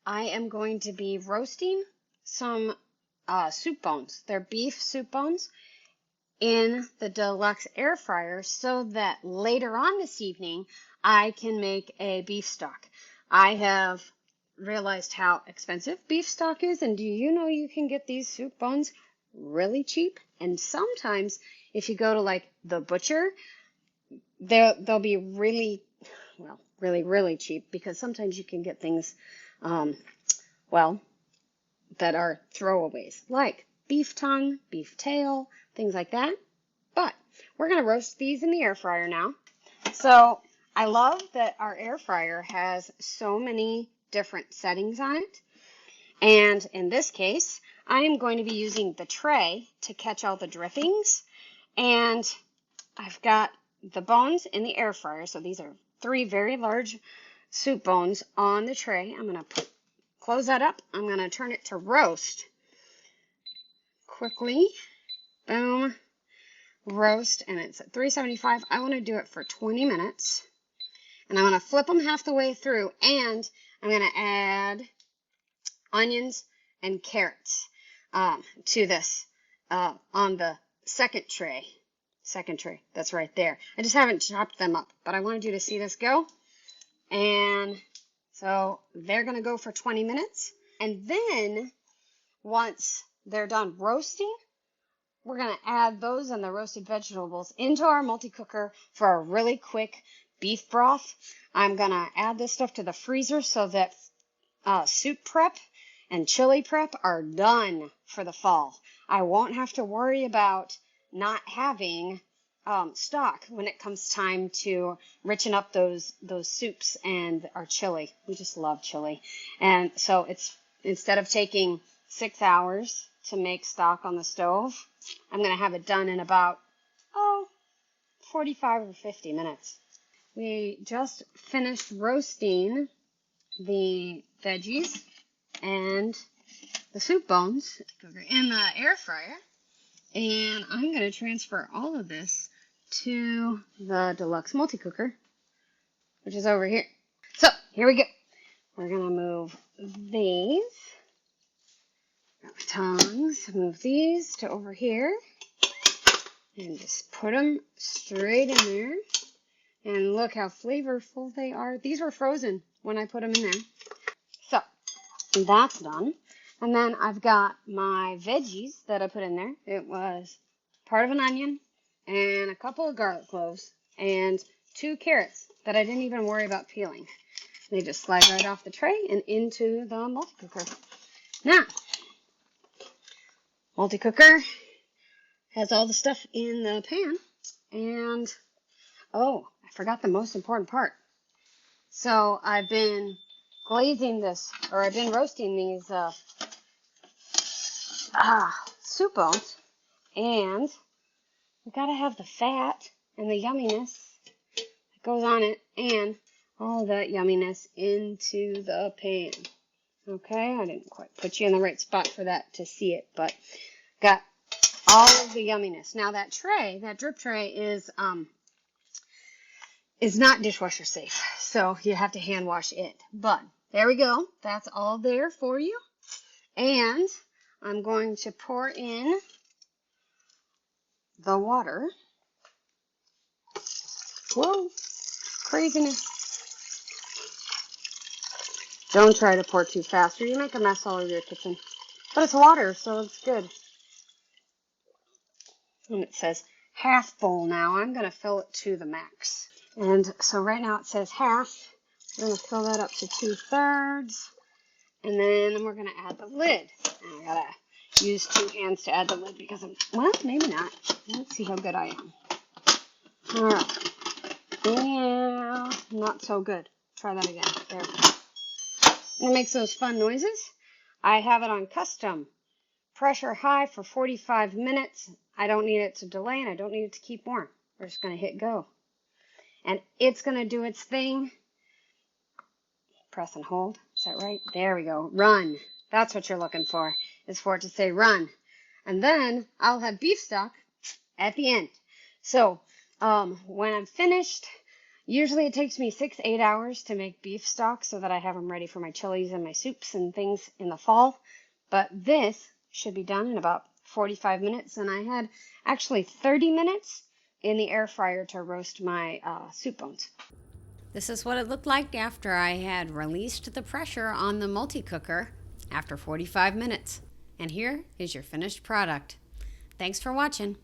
I am going to be roasting some soup bones. They're beef soup bones in the Deluxe air fryer so that later on this evening I can make a beef stock. I have realized how expensive beef stock is, and do you know you can get these soup bones really cheap? And sometimes if you go to like the butcher, they'll be really, well, really cheap, because sometimes you can get things, well, that are throwaways, like beef tongue, beef tail, things like that. But we're going to roast these in the air fryer now. So I love that our air fryer has so many different settings on it. And in this case, I am going to be using the tray to catch all the drippings. And I've got the bones in the air fryer. So these are 3 very large soup bones on the tray. I'm going to close that up. I'm going to turn it to roast quickly. Boom. Roast. And it's at 375. I want to do it for 20 minutes. And I'm going to flip them half the way through. And I'm going to add onions and carrots to this on the second tray. Second tray. That's right there. I just haven't chopped them up, but I wanted you to see this go. And so they're going to go for 20 minutes. And then once they're done roasting, we're going to add those and the roasted vegetables into our multi-cooker for a really quick beef broth. I'm going to add this stuff to the freezer so that soup prep and chili prep are done for the fall. I won't have to worry about not having stock when it comes time to richen up those soups and our chili. We just love chili. And so it's, instead of taking 6 hours to make stock on the stove, I'm going to have it done in about 45 or 50 minutes. We just finished roasting the veggies and the soup bones in the air fryer, and I'm going to transfer all of this to the Deluxe multi-cooker, which is over here. So here we go. We're going to move these tongs, move these to over here, and just put them straight in there. And look how flavorful they are. These were frozen when I put them in there. So that's done. And then I've got my veggies that I put in there. It was part of an onion and a couple of garlic cloves and 2 carrots that I didn't even worry about peeling. They just slide right off the tray and into the multi-cooker. Now, multi-cooker has all the stuff in the pan. And, oh, I forgot the most important part. So I've been glazing this, or I've been roasting these soup bones, and we gotta have the fat and the yumminess that goes on it, and all that yumminess into the pan. Okay, I didn't quite put you in the right spot for that to see it, but got all of the yumminess. Now that tray, that drip tray is not dishwasher safe, so you have to hand wash it. But there we go. That's all there for you. And I'm going to pour in the water. Whoa, craziness. Don't try to pour too fast or you make a mess all over your kitchen. But it's water, so it's good. And it says half full now. I'm going to fill it to the max. And so right now it says half. We're going to fill that up to 2/3. And then we're going to add the lid. And I got to use 2 hands to add the lid because I'm, well, maybe not. Let's see how good I am. All right. Yeah, not so good. Try that again. There we go. And it makes those fun noises. I have it on custom. Pressure high for 45 minutes. I don't need it to delay and I don't need it to keep warm. We're just going to hit go. And it's going to do its thing. Press and hold. Is that right? There we go. Run. That's what you're looking for, is for it to say run. And then I'll have beef stock at the end. So when I'm finished, Usually it takes me 6, 8 hours to make beef stock so that I have them ready for my chilies and my soups and things in the fall. But this should be done in about 45 minutes. And I had actually 30 minutes in the air fryer to roast my soup bones. This is what it looked like after I had released the pressure on the multi-cooker after 45 minutes. And here is your finished product. Thanks for watching.